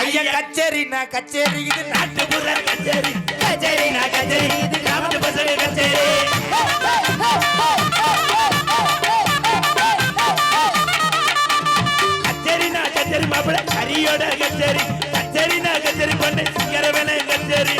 ஐயா கச்சேரினா கச்சேரி இது நாட்டுப்புற கச்சேரி கச்சேரினா கச்சேரி இது கிராமத்து பசங்க கச்சேரி கச்சேரினா கச்சேரி மாப்பிள கரியோட கச்சேரி கச்சேரினா கச்சேரி பண்ணு சிங்கர வேலை கச்சேரி